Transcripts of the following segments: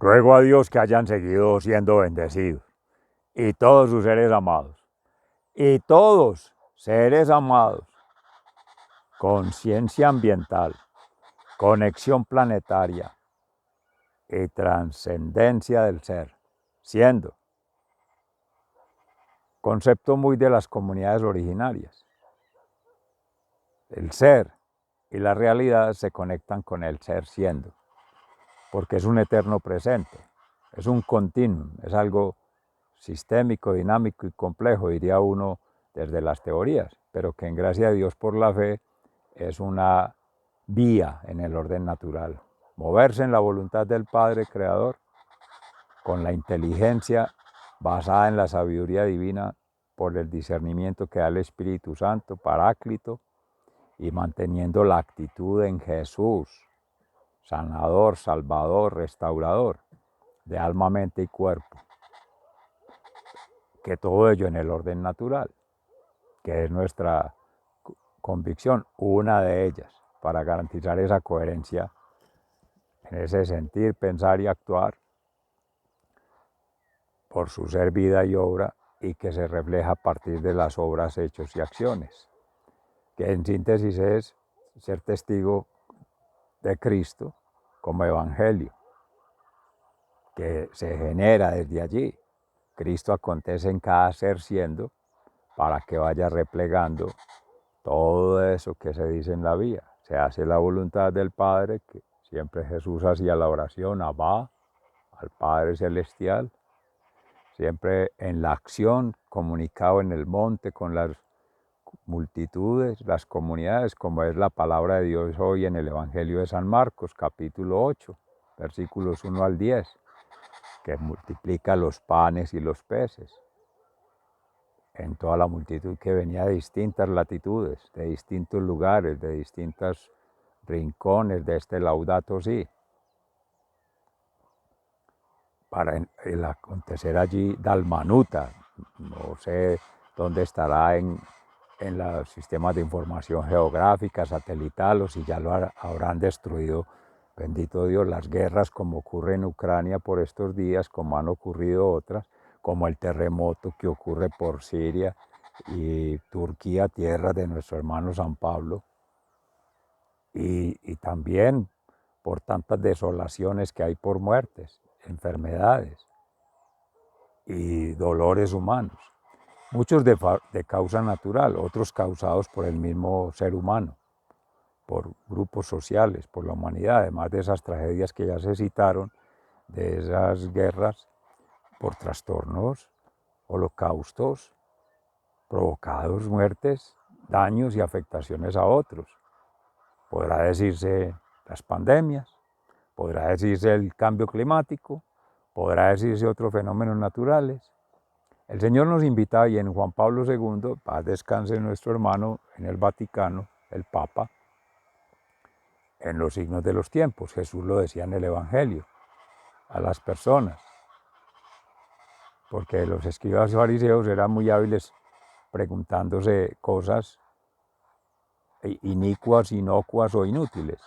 Ruego a Dios que hayan seguido siendo bendecidos y todos sus seres amados. Y todos seres amados, conciencia ambiental, conexión planetaria y trascendencia del ser, siendo. Concepto muy de las comunidades originarias. El ser y la realidad se conectan con el ser siendo, porque es un eterno presente, es un continuum, es algo sistémico, dinámico y complejo, diría uno desde las teorías, pero que en gracia de Dios por la fe es una vía en el orden natural. Moverse en la voluntad del Padre Creador, con la inteligencia basada en la sabiduría divina por el discernimiento que da el Espíritu Santo, Paráclito, y manteniendo la actitud en Jesús, sanador, salvador, restaurador, de alma, mente y cuerpo. Que todo ello en el orden natural, que es nuestra convicción, una de ellas, para garantizar esa coherencia en ese sentir, pensar y actuar por su ser, vida y obra, y que se refleja a partir de las obras, hechos y acciones, que en síntesis es ser testigo de Cristo como evangelio, que se genera desde allí. Cristo acontece en cada ser siendo para que vaya replegando todo eso que se dice en la vía. Se hace la voluntad del Padre, que siempre Jesús hacía la oración, Abba, al Padre Celestial, siempre en la acción, comunicado en el monte con las multitudes, las comunidades, como es la palabra de Dios hoy en el Evangelio de San Marcos, capítulo 8, versículos 1 al 10, que multiplica los panes y los peces en toda la multitud que venía de distintas latitudes, de distintos lugares, de distintos rincones de este Laudato Si, para el acontecer allí Dalmanuta. No sé dónde estará en los sistemas de información geográfica, satelital, o si ya lo habrán destruido, bendito Dios, las guerras como ocurre en Ucrania por estos días, como han ocurrido otras, como el terremoto que ocurre por Siria y Turquía, tierra de nuestro hermano San Pablo, y también por tantas desolaciones que hay por muertes, enfermedades y dolores humanos. Muchos de causa natural, otros causados por el mismo ser humano, por grupos sociales, por la humanidad, además de esas tragedias que ya se citaron, de esas guerras, por trastornos, holocaustos, provocados, muertes, daños y afectaciones a otros. Podrá decirse las pandemias, podrá decirse el cambio climático, podrá decirse otros fenómenos naturales. El Señor nos invita, y en Juan Pablo II, paz descanse nuestro hermano en el Vaticano, el Papa, en los signos de los tiempos. Jesús lo decía en el Evangelio a las personas, porque los escribas y fariseos eran muy hábiles preguntándose cosas inicuas, inocuas o inútiles.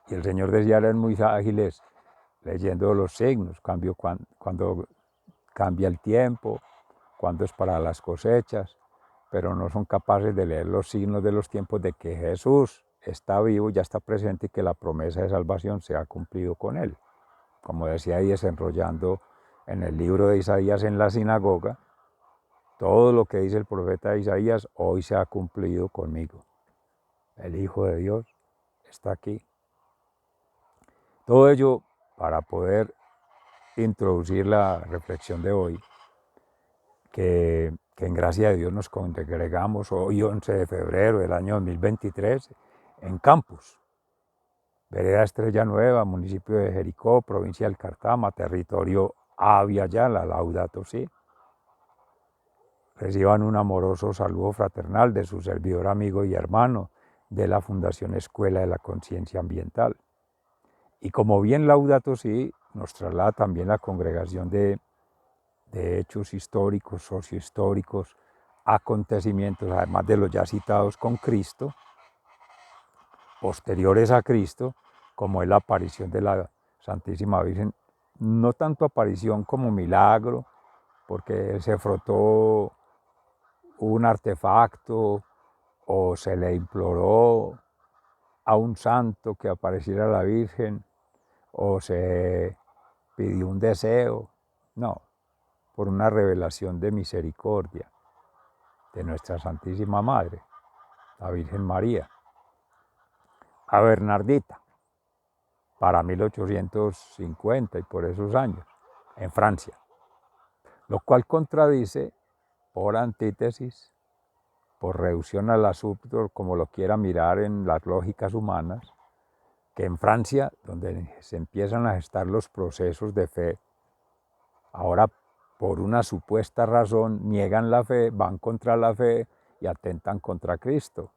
Y el Señor decía, eran muy ágiles leyendo los signos, cuando cambia el tiempo, cuando es para las cosechas, pero no son capaces de leer los signos de los tiempos de que Jesús está vivo, ya está presente y que la promesa de salvación se ha cumplido con él. Como decía ahí, desenrollando en el libro de Isaías en la sinagoga, todo lo que dice el profeta Isaías hoy se ha cumplido conmigo. El Hijo de Dios está aquí. Todo ello para poder introducir la reflexión de hoy, que en gracia de Dios nos congregamos hoy 11 de febrero del año 2023 en Campus, vereda Estrella Nueva, municipio de Jericó, provincia del Cartama, territorio Abya Yala, Laudato Si. Reciban un amoroso saludo fraternal de su servidor, amigo y hermano de la Fundación Escuela de la Conciencia Ambiental. Y como bien Laudato Si nos traslada también la congregación de hechos históricos, sociohistóricos, acontecimientos, además de los ya citados con Cristo, posteriores a Cristo, como es la aparición de la Santísima Virgen, no tanto aparición como milagro, porque se frotó un artefacto o se le imploró a un santo que apareciera la Virgen o se pidió un deseo, no, por una revelación de misericordia de nuestra Santísima Madre, la Virgen María, a Bernardita, para 1850 y por esos años, en Francia, lo cual contradice, por antítesis, por reducción al absurdo, como lo quiera mirar en las lógicas humanas, que en Francia, donde se empiezan a gestar los procesos de fe, ahora por una supuesta razón niegan la fe, van contra la fe y atentan contra Cristo.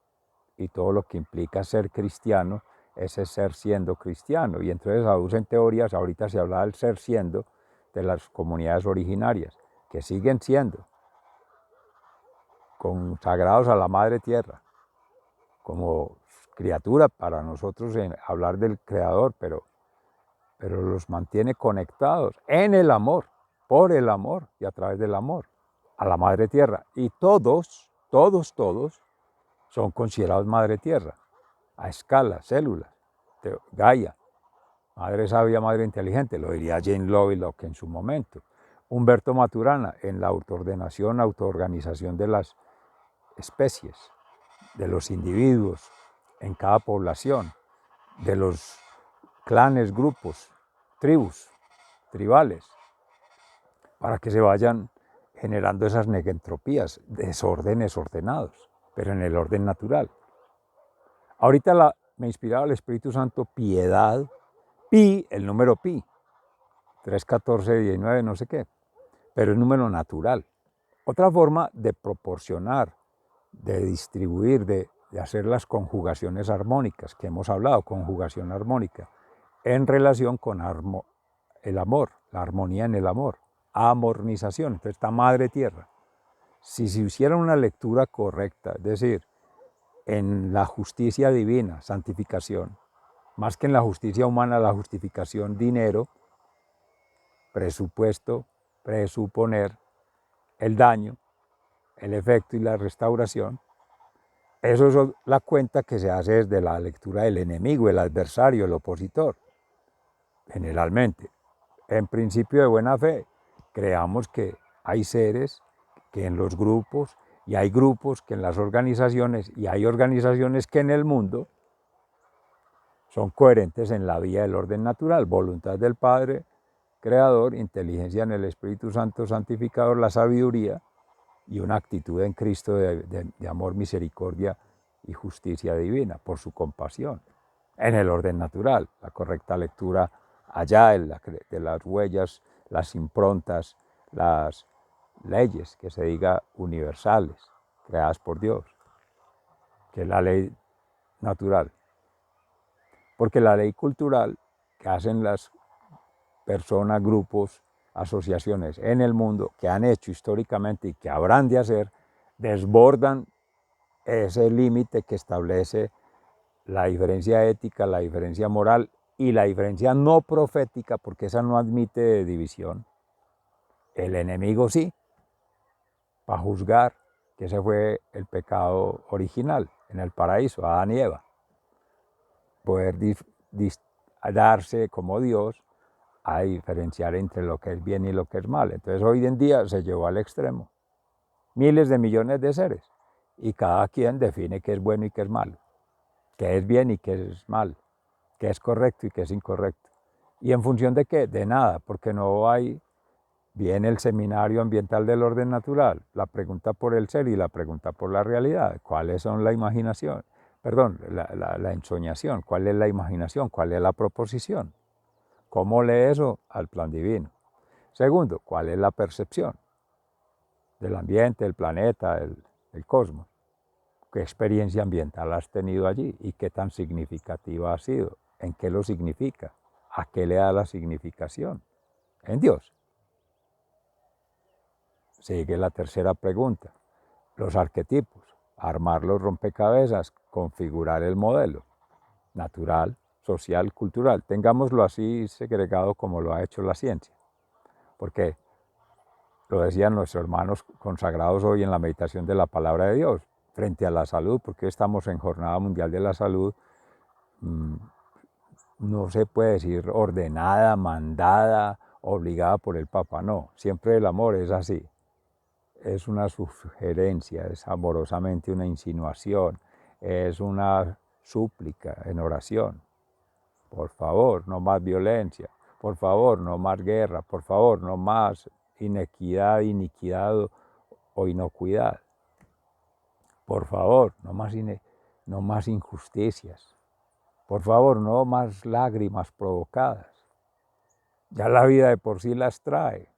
Y todo lo que implica ser cristiano es ser siendo cristiano. Y entonces aducen teorías, ahorita se habla del ser siendo de las comunidades originarias, que siguen siendo consagrados a la Madre Tierra, como criatura para nosotros en hablar del Creador, pero los mantiene conectados en el amor, por el amor y a través del amor, a la Madre Tierra. Y todos son considerados Madre Tierra, a escala, células, Gaia, Madre sabia, Madre inteligente, lo diría Jane Lovelock en su momento. Humberto Maturana, en la autoordenación, autoorganización de las especies, de los individuos en cada población, de los clanes, grupos, tribus, tribales, para que se vayan generando esas negentropías, desórdenes ordenados, pero en el orden natural. Ahorita me inspiraba el Espíritu Santo piedad, pi, el número pi, 3, 14, 19, no sé qué, pero es número natural. Otra forma de proporcionar, de distribuir, de hacer las conjugaciones armónicas que hemos hablado, conjugación armónica, en relación con el amor, la armonía en el amor, amornización. Entonces está Madre Tierra. Si se hiciera una lectura correcta, es decir, en la justicia divina, santificación, más que en la justicia humana, la justificación, dinero, presupuesto, presuponer el daño, el efecto y la restauración. Eso es la cuenta que se hace desde la lectura del enemigo, el adversario, el opositor, generalmente. En principio de buena fe, creamos que hay seres que en los grupos, y hay grupos que en las organizaciones, y hay organizaciones que en el mundo son coherentes en la vía del orden natural, voluntad del Padre, Creador, inteligencia en el Espíritu Santo, santificador, la sabiduría, y una actitud en Cristo de amor, misericordia y justicia divina, por su compasión, en el orden natural, la correcta lectura allá de las huellas, las improntas, las leyes, que se diga universales, creadas por Dios, que es la ley natural. Porque la ley cultural que hacen las personas, grupos, asociaciones en el mundo, que han hecho históricamente y que habrán de hacer, desbordan ese límite que establece la diferencia ética, la diferencia moral y la diferencia no profética, porque esa no admite división. El enemigo sí, para juzgar, que ese fue el pecado original en el paraíso, Adán y Eva. Poder darse como Dios a diferenciar entre lo que es bien y lo que es mal. Entonces hoy en día se llevó al extremo. Miles de millones de seres y cada quien define qué es bueno y qué es malo, qué es bien y qué es mal, qué es correcto y qué es incorrecto. ¿Y en función de qué? De nada, porque no hay bien el seminario ambiental del orden natural, la pregunta por el ser y la pregunta por la realidad. ¿Cuáles son la imaginación? Perdón, la ensoñación. ¿Cuál es la imaginación? ¿Cuál es la proposición? ¿Cómo lee eso? Al plan divino. Segundo, ¿cuál es la percepción del ambiente, del planeta, del cosmos? ¿Qué experiencia ambiental has tenido allí y qué tan significativa ha sido? ¿En qué lo significa? ¿A qué le da la significación? En Dios. Sigue la tercera pregunta. Los arquetipos. Armar los rompecabezas, configurar el modelo natural, social, cultural. Tengámoslo así segregado como lo ha hecho la ciencia. Porque lo decían nuestros hermanos consagrados hoy en la meditación de la palabra de Dios, frente a la salud, porque hoy estamos en Jornada Mundial de la Salud, no se puede decir ordenada, mandada, obligada por el Papa, no, siempre el amor es así, es una sugerencia, es amorosamente una insinuación, es una súplica en oración. Por favor, no más violencia, por favor, no más guerra, por favor, no más inequidad, iniquidad o inocuidad. Por favor, no más injusticias. Por favor, no más lágrimas provocadas. Ya la vida de por sí las trae.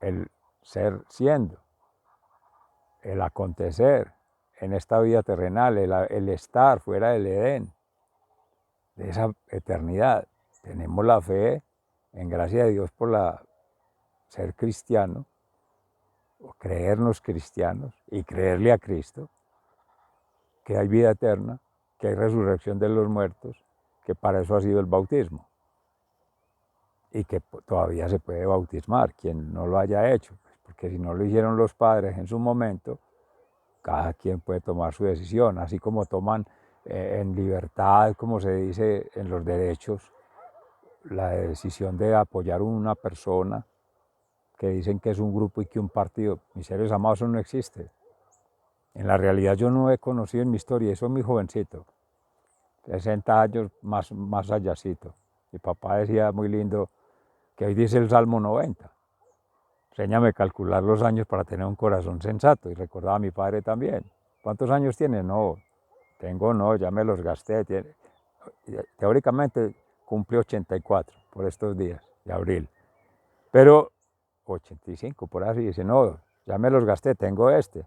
El ser siendo, el acontecer en esta vida terrenal, el estar fuera del Edén, de esa eternidad. Tenemos la fe, en gracia de Dios, por ser cristiano, o creernos cristianos y creerle a Cristo, que hay vida eterna, que hay resurrección de los muertos, que para eso ha sido el bautismo y que todavía se puede bautismar quien no lo haya hecho, porque si no lo hicieron los padres en su momento, cada quien puede tomar su decisión, así como toman en libertad, como se dice en los derechos, la decisión de apoyar a una persona que dicen que es un grupo y que un partido. Mis seres amados, eso no existe. En la realidad yo no he conocido en mi historia, eso es muy jovencito, 60 años más allácito. Mi papá decía muy lindo que hoy dice el Salmo 90. Enséñame a calcular los años para tener un corazón sensato. Y recordaba a mi padre también. ¿Cuántos años tiene? No, no, ya me los gasté. Teóricamente cumple 84 por estos días de abril. Pero 85 por así dice, no, ya me los gasté, tengo este.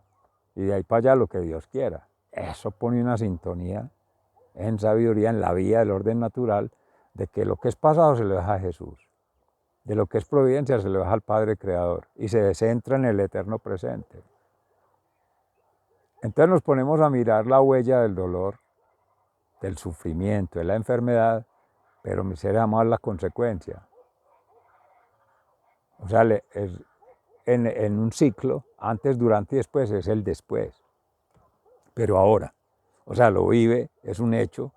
Y de ahí para allá lo que Dios quiera. Eso pone una sintonía en sabiduría, en la vía del orden natural, de que lo que es pasado se lo deja a Jesús, de lo que es providencia se lo deja al Padre Creador y se centra en el eterno presente. Entonces nos ponemos a mirar la huella del dolor, del sufrimiento, de la enfermedad, pero mis seres amados, la consecuencia. O sea, en un ciclo, antes, durante y después, es el después. Pero ahora, o sea, lo vive, es un hecho,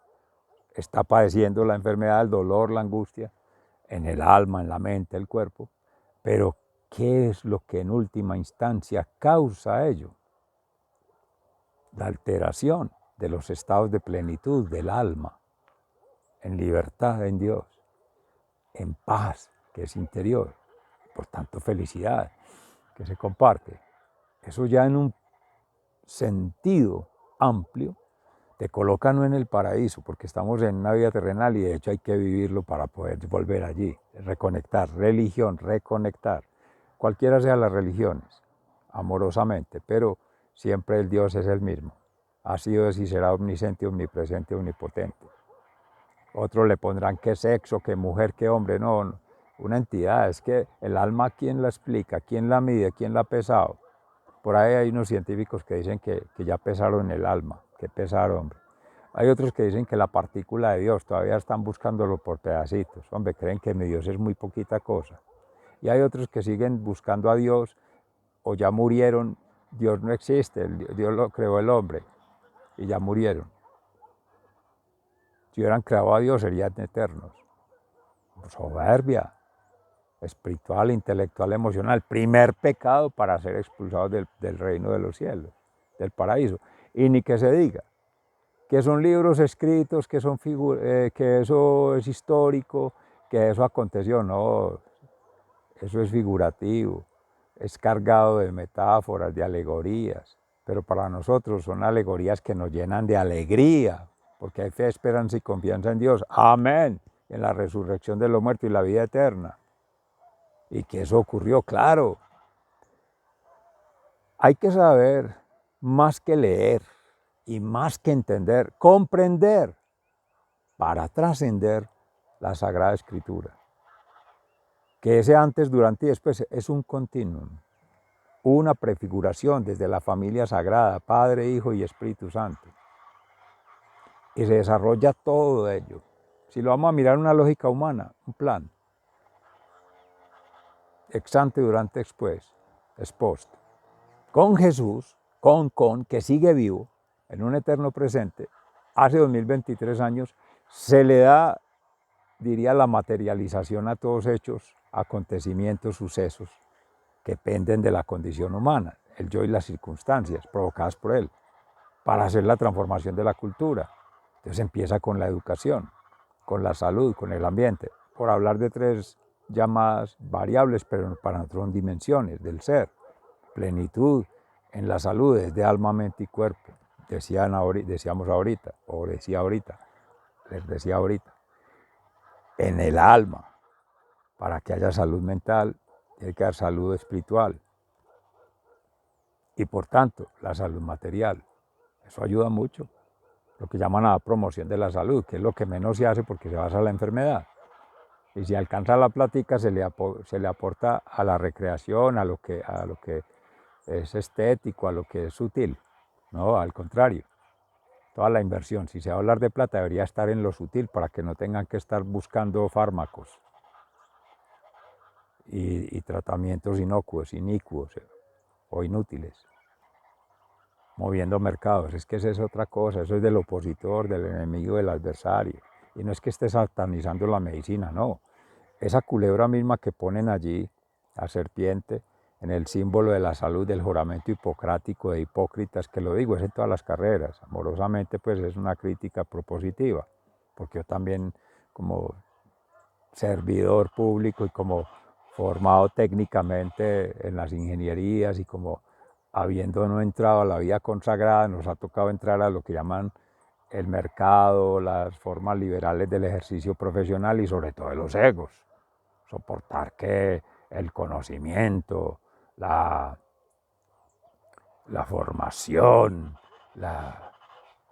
está padeciendo la enfermedad, el dolor, la angustia, en el alma, en la mente, el cuerpo, pero ¿qué es lo que en última instancia causa ello? La alteración de los estados de plenitud del alma, en libertad en Dios, en paz, que es interior, por tanto felicidad, que se comparte. Eso ya en un sentido amplio te coloca no en el paraíso, porque estamos en una vida terrenal y de hecho hay que vivirlo para poder volver allí, reconectar, religión, reconectar, cualquiera sean las religiones, amorosamente, pero siempre el Dios es el mismo, ha sido y será omnisciente, omnipresente, omnipotente. Otros le pondrán qué sexo, qué mujer, qué hombre, no, una entidad, es que el alma, ¿quién la explica? ¿Quién la mide? ¿Quién la ha pesado? Por ahí hay unos científicos que dicen que ya pesaron el alma, que pesaron, hombre. Hay otros que dicen que la partícula de Dios, todavía están buscándolo por pedacitos. Hombre, creen que mi Dios es muy poquita cosa. Y hay otros que siguen buscando a Dios o ya murieron. Dios no existe, Dios lo creó el hombre y ya murieron. Si hubieran creado a Dios serían eternos. Soberbia espiritual, intelectual, emocional. Primer pecado para ser expulsados del reino de los cielos, del paraíso. Y ni que se diga que son libros escritos, que eso es histórico, que eso aconteció. No, eso es figurativo, es cargado de metáforas, de alegorías, pero para nosotros son alegorías que nos llenan de alegría, porque hay fe, esperanza y confianza en Dios. Amén, en la resurrección de los muertos y la vida eterna. Y que eso ocurrió, claro. Hay que saber más que leer y más que entender, comprender para trascender la Sagrada Escritura. Que ese antes, durante y después es un continuum, una prefiguración desde la familia sagrada, Padre, Hijo y Espíritu Santo. y se desarrolla todo ello. Si lo vamos a mirar en una lógica humana, un plan, ex ante, durante, después, ex post. Con Jesús, que sigue vivo, en un eterno presente, hace 2023 años, se le da, diría, la materialización a todos hechos, acontecimientos, sucesos, que penden de la condición humana, el yo y las circunstancias provocadas por él, para hacer la transformación de la cultura. Entonces empieza con la educación, con la salud, con el ambiente, por hablar de tres llamadas variables, pero para nosotros son dimensiones del ser. Plenitud en la salud es de alma, mente y cuerpo, decíamos ahorita, o decía ahorita, les decía ahorita. En el alma, para que haya salud mental, tiene que haber salud espiritual. Y por tanto, la salud material. Eso ayuda mucho. Lo que llaman la promoción de la salud, que es lo que menos se hace porque se basa en la enfermedad. Y si alcanza la plática, se le aporta a la recreación, a lo que es estético, a lo que es sutil. No, al contrario. Toda la inversión, si se va a hablar de plata, debería estar en lo sutil para que no tengan que estar buscando fármacos y tratamientos inocuos, inicuos o inútiles, moviendo mercados. Es que esa es otra cosa, eso es del opositor, del enemigo, del adversario. Y no es que esté satanizando la medicina, no. Esa culebra misma que ponen allí, la serpiente, en el símbolo de la salud, del juramento hipocrático de Hipócritas, que lo digo, es en todas las carreras. Amorosamente, pues es una crítica propositiva, porque yo también, como servidor público y como formado técnicamente en las ingenierías y como habiendo no entrado a la vida consagrada, nos ha tocado entrar a lo que llaman el mercado, las formas liberales del ejercicio profesional y sobre todo de los egos. Soportar que el conocimiento, la formación,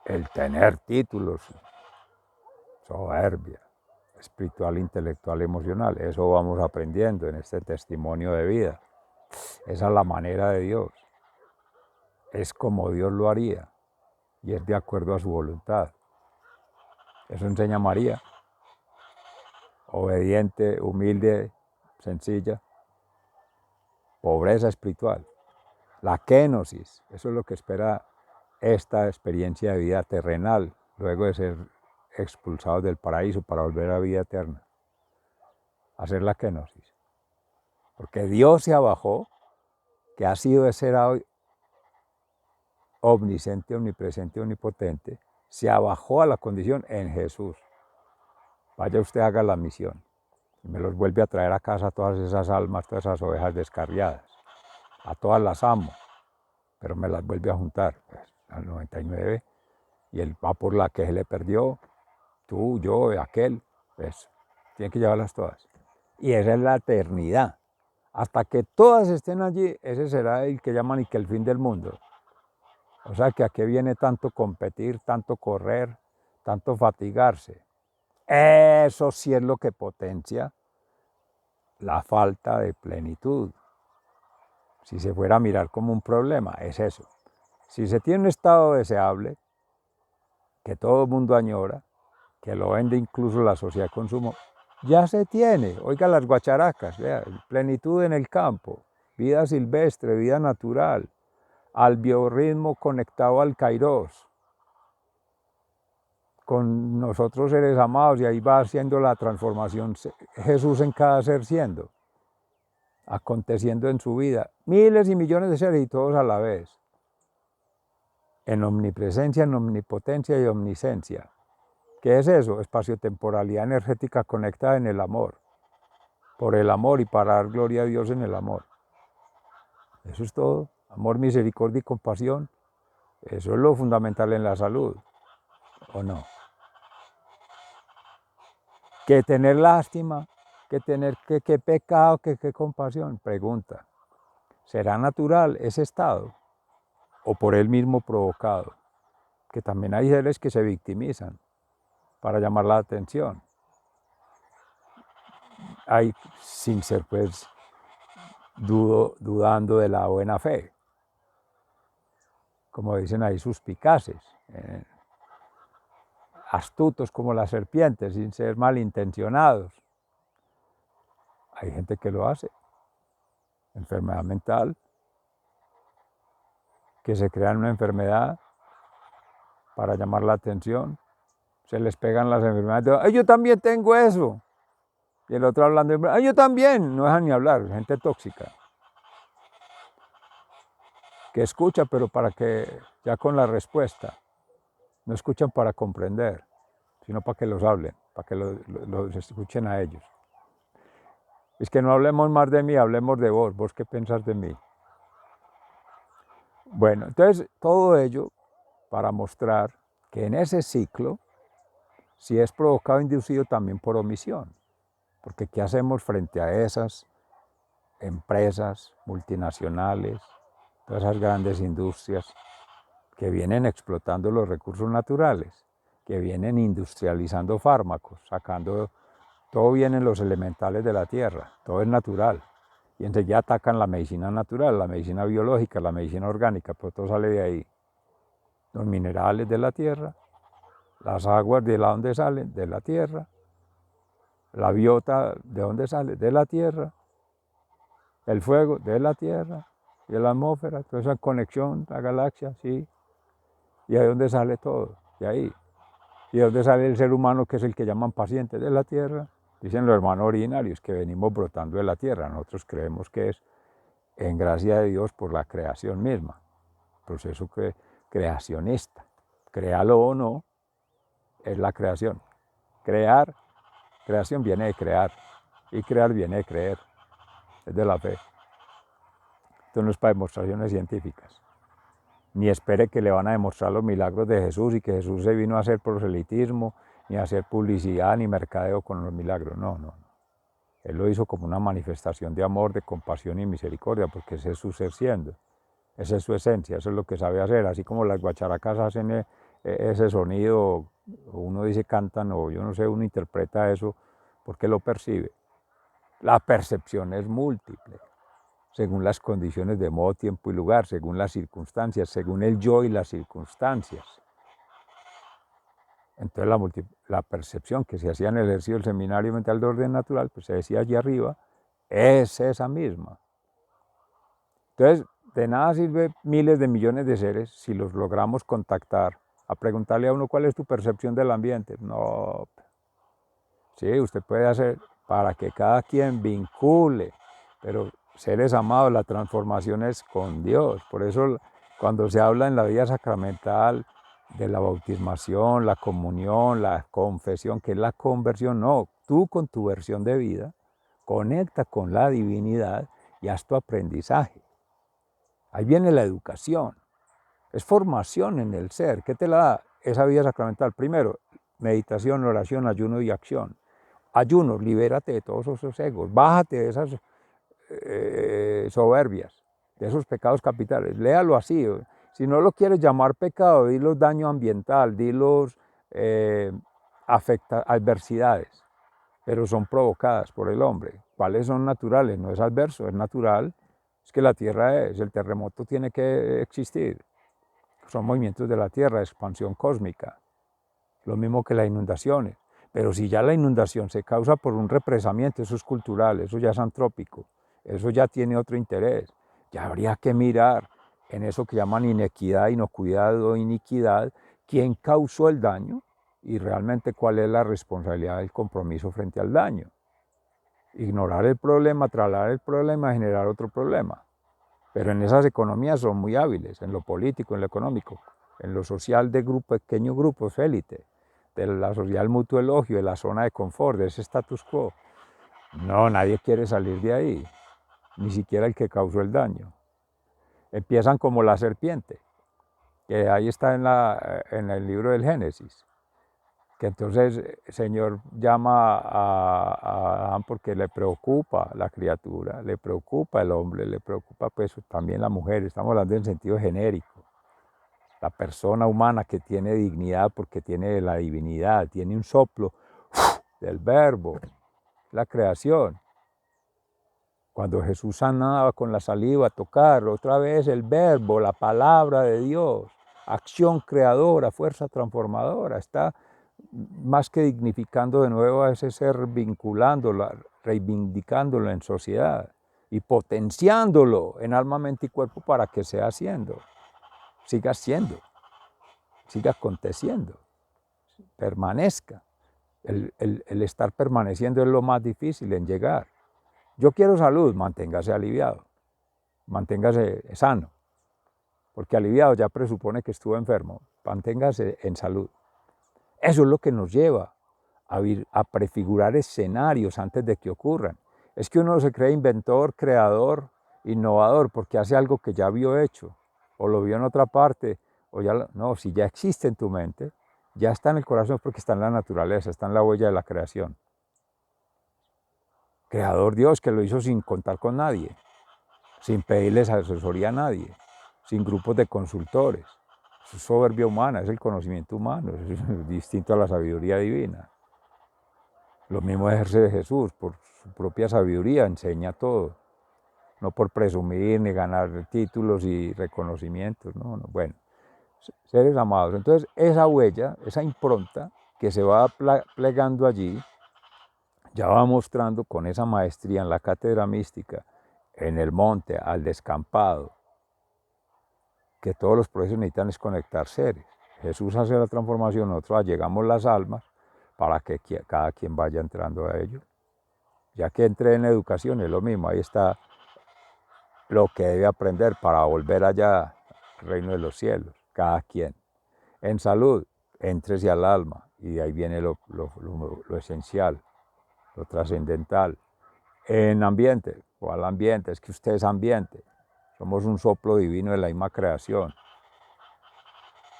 el tener títulos, soberbia, espiritual, intelectual, emocional. Eso vamos aprendiendo en este testimonio de vida. Esa es la manera de Dios. Es como Dios lo haría y es de acuerdo a su voluntad. Eso enseña María, obediente, humilde, sencilla, pobreza espiritual. La kenosis, eso es lo que espera esta experiencia de vida terrenal, luego de ser expulsados del paraíso para volver a vida eterna. Hacer la kenosis. Porque Dios se abajó, que ha sido de ser omnisciente, omnipresente, omnipotente, se abajó a la condición en Jesús. Vaya usted, haga la misión. Y me los vuelve a traer a casa todas esas almas, todas esas ovejas descarriadas. A todas las amo, pero me las vuelve a juntar, pues, al 99, y él va por la que se le perdió, tú, yo, aquel, pues, tiene que llevarlas todas. Y esa es la eternidad. Hasta que todas estén allí, ese será el que llaman y que el fin del mundo. O sea que a qué viene tanto competir, tanto correr, tanto fatigarse. Eso sí es lo que potencia la falta de plenitud. Si se fuera a mirar como un problema, es eso. Si se tiene un estado deseable, que todo el mundo añora, que lo vende incluso la sociedad de consumo, ya se tiene. Oiga las guacharacas, vea, plenitud en el campo, vida silvestre, vida natural, al biorritmo conectado al kairos, con nosotros seres amados, y ahí va haciendo la transformación Jesús en cada ser siendo, aconteciendo en su vida, miles y millones de seres y todos a la vez, en omnipresencia, en omnipotencia y omniscencia. ¿Qué es eso? Espaciotemporalidad energética conectada en el amor, por el amor y para dar gloria a Dios en el amor. Eso es todo. Amor, misericordia y compasión. Eso es lo fundamental en la salud, ¿o no? Que tener lástima, que tener qué pecado, qué compasión. Pregunta, ¿será natural ese estado o por él mismo provocado? Que también hay seres que se victimizan para llamar la atención. Hay, sin ser pues dudando de la buena fe, como dicen ahí, suspicaces. astutos como las serpientes, sin ser malintencionados. Hay gente que lo hace. Enfermedad mental, que se crean una enfermedad para llamar la atención. Se les pegan las enfermedades. ¡Ay, yo también tengo eso! Y el otro hablando, ¡ay, yo también! No dejan ni hablar, gente tóxica. Que escucha, pero para que, ya con la respuesta, no escuchan para comprender, sino para que los hablen, para que los escuchen a ellos. Es que no hablemos más de mí, hablemos de vos. ¿Vos qué pensás de mí? Bueno, entonces todo ello para mostrar que en ese ciclo, si es provocado o inducido también por omisión, porque ¿qué hacemos frente a esas empresas multinacionales, todas esas grandes industrias que vienen explotando los recursos naturales, que vienen industrializando fármacos, sacando, todo viene en los elementales de la tierra, todo es natural, y enseguida atacan la medicina natural, la medicina biológica, la medicina orgánica, pero todo sale de ahí. Los minerales de la tierra, las aguas de dónde salen, de la tierra, la biota de dónde sale, de la tierra, el fuego de la tierra, y la atmósfera, toda esa conexión, la galaxia, sí, y de dónde sale todo, de ahí. Y de dónde sale el ser humano, que es el que llaman paciente de la tierra, dicen los hermanos originarios, que venimos brotando de la tierra. Nosotros creemos que es en gracia de Dios por la creación misma, proceso creacionista. Créalo o no, es la creación. Creación viene de crear, y crear viene de creer, es de la fe. Esto no es para demostraciones científicas. Ni espere que le van a demostrar los milagros de Jesús y que Jesús se vino a hacer proselitismo, ni a hacer publicidad, ni mercadeo con los milagros. No, no. Él lo hizo como una manifestación de amor, de compasión y misericordia, porque ese es su ser siendo. Esa es su esencia, eso es lo que sabe hacer. Así como las guacharacas hacen ese sonido, uno dice cantan, o yo no sé, uno interpreta eso porque lo percibe. La percepción es múltiple, según las condiciones de modo, tiempo y lugar, según las circunstancias, según el yo y las circunstancias. Entonces la percepción que se hacía en el ejercicio del seminario mental de orden natural, pues se decía allí arriba, es esa misma. Entonces, de nada sirve miles de millones de seres si los logramos contactar, a preguntarle a uno cuál es tu percepción del ambiente. No, sí, usted puede hacer para que cada quien vincule, pero seres amados, la transformación es con Dios. Por eso cuando se habla en la vida sacramental de la bautismación, la comunión, la confesión, que es la conversión, no, tú con tu versión de vida, conecta con la divinidad y haz tu aprendizaje. Ahí viene la educación, es formación en el ser. ¿Qué te la da esa vida sacramental? Primero, meditación, oración, ayuno y acción. Ayuno, libérate de todos esos egos, bájate de esas soberbias, de esos pecados capitales. Léalo así. Si no lo quieres llamar pecado, dilos daño ambiental, dilos adversidades, pero son provocadas por el hombre. ¿Cuáles son naturales? No es adverso, es natural. Es que la tierra es, el terremoto tiene que existir. Son movimientos de la tierra, expansión cósmica. Lo mismo que las inundaciones. Pero si ya la inundación se causa por un represamiento, eso es cultural, eso ya es antrópico, eso ya tiene otro interés. Ya habría que mirar en eso que llaman inequidad, inocuidad o iniquidad, quién causó el daño y realmente cuál es la responsabilidad del compromiso frente al daño. Ignorar el problema, trasladar el problema, generar otro problema. Pero en esas economías son muy hábiles, en lo político, en lo económico, en lo social de pequeños grupos, élite, de la social mutuo elogio, de la zona de confort, de ese status quo. No, nadie quiere salir de ahí, ni siquiera el que causó el daño. Empiezan como la serpiente, que ahí está en el libro del Génesis, que entonces el Señor llama a Adán porque le preocupa la criatura, le preocupa el hombre, le preocupa pues también la mujer, estamos hablando en sentido genérico. La persona humana que tiene dignidad porque tiene la divinidad, tiene un soplo del verbo, la creación. Cuando Jesús sanaba con la saliva, tocar otra vez el verbo, la palabra de Dios, acción creadora, fuerza transformadora, está más que dignificando de nuevo a ese ser, vinculándolo, reivindicándolo en sociedad y potenciándolo en alma, mente y cuerpo para que siga siendo, siga aconteciendo, permanezca. El estar permaneciendo es lo más difícil en llegar. Yo quiero salud, manténgase aliviado, manténgase sano, porque aliviado ya presupone que estuvo enfermo, manténgase en salud. Eso es lo que nos lleva a prefigurar escenarios antes de que ocurran. Es que uno se cree inventor, creador, innovador, porque hace algo que ya vio hecho, o lo vio en otra parte, o ya no, si ya existe en tu mente, ya está en el corazón porque está en la naturaleza, está en la huella de la creación. Creador Dios que lo hizo sin contar con nadie, sin pedirles asesoría a nadie, sin grupos de consultores. Eso es soberbia humana, es el conocimiento humano, es distinto a la sabiduría divina. Lo mismo ejerce Jesús, por su propia sabiduría enseña todo, no por presumir ni ganar títulos y reconocimientos, no. Bueno, seres amados. Entonces esa huella, esa impronta que se va plegando allí, ya va mostrando con esa maestría en la cátedra mística, en el monte, al descampado, que todos los procesos necesitan es conectar seres. Jesús hace la transformación, nosotros allegamos las almas para que cada quien vaya entrando a ello. Ya que entré en educación es lo mismo, ahí está lo que debe aprender para volver allá al reino de los cielos, cada quien. En salud, éntrese al alma y de ahí viene lo esencial, lo trascendental. En ambiente, o al ambiente, es que usted es ambiente, somos un soplo divino de la misma creación.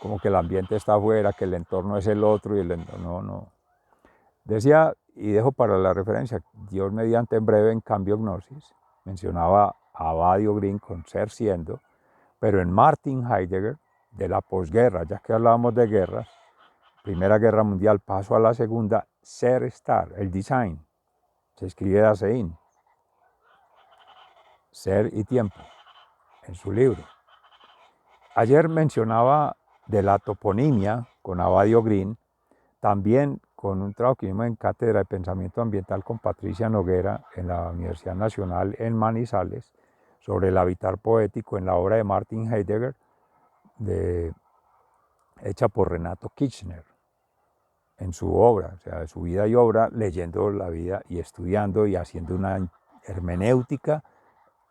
Como que el ambiente está afuera, que el entorno es el otro y el entorno no. Decía, y dejo para la referencia, Dios mediante en breve en Cambio Gnosis, mencionaba a Abadio Green con ser siendo, pero en Martin Heidegger, de la posguerra, ya que hablábamos de guerras, Primera Guerra Mundial, paso a la segunda, ser estar, el design, se escribe Dasein, ser y tiempo, en su libro. Ayer mencionaba de la toponimia con Abadio Green, también con un trabajo que hicimos en Cátedra de Pensamiento Ambiental con Patricia Noguera en la Universidad Nacional en Manizales, sobre el habitar poético en la obra de Martin Heidegger, hecha por Renato Kirchner, en su obra, o sea, de su vida y obra, leyendo la vida y estudiando y haciendo una hermenéutica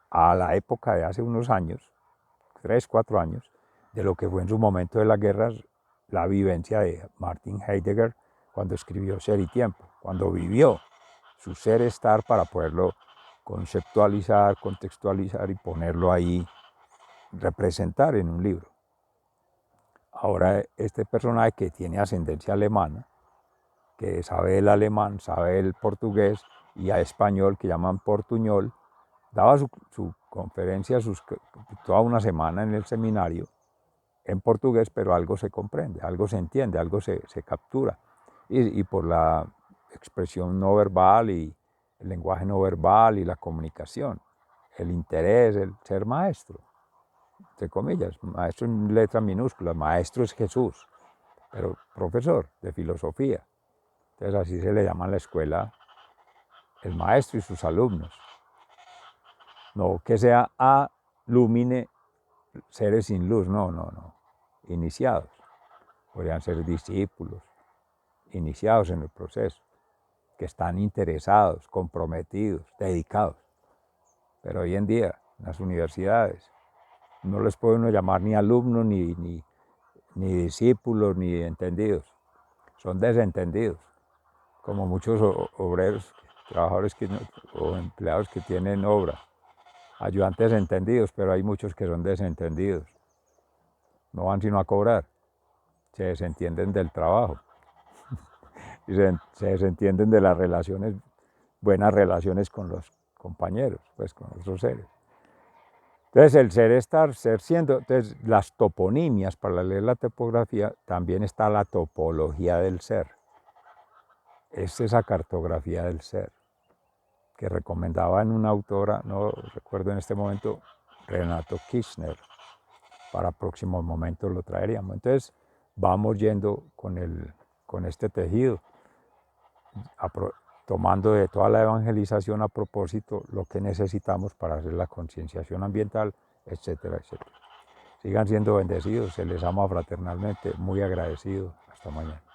a la época de hace unos años, 3, 4 años, de lo que fue en su momento de las guerras, la vivencia de Martin Heidegger cuando escribió Ser y Tiempo, cuando vivió su ser estar para poderlo conceptualizar, contextualizar y ponerlo ahí, representar en un libro. Ahora este personaje que tiene ascendencia alemana, que sabe el alemán, sabe el portugués y a español, que llaman portuñol, daba su conferencia toda una semana en el seminario en portugués, pero algo se comprende, algo se entiende, algo se captura. Y por la expresión no verbal y el lenguaje no verbal y la comunicación, el interés, el ser maestro, entre comillas, maestro en letras minúsculas, maestro es Jesús, pero profesor de filosofía. Entonces así se le llama en la escuela el maestro y sus alumnos. No que sea alumine seres sin luz, no. Iniciados. Podrían ser discípulos, iniciados en el proceso, que están interesados, comprometidos, dedicados. Pero hoy en día, en las universidades, no les puede uno llamar ni alumnos, ni discípulos, ni entendidos. Son desentendidos, como muchos obreros, trabajadores o empleados que tienen obra. Ayudantes entendidos, pero hay muchos que son desentendidos. No van sino a cobrar. Se desentienden del trabajo. Y se desentienden de las relaciones, buenas relaciones con los compañeros, pues con otros seres. Entonces el ser estar, ser siendo, entonces las toponimias, para leer la topografía, también está la topología del ser. Es esa cartografía del ser, que recomendaba en una autora, no recuerdo en este momento, Renato Kirchner. Para próximos momentos lo traeríamos. Entonces vamos yendo con el con este tejido, tomando de toda la evangelización a propósito lo que necesitamos para hacer la concienciación ambiental, etcétera, etcétera. Sigan siendo bendecidos, se les ama fraternalmente, muy agradecido. Hasta mañana.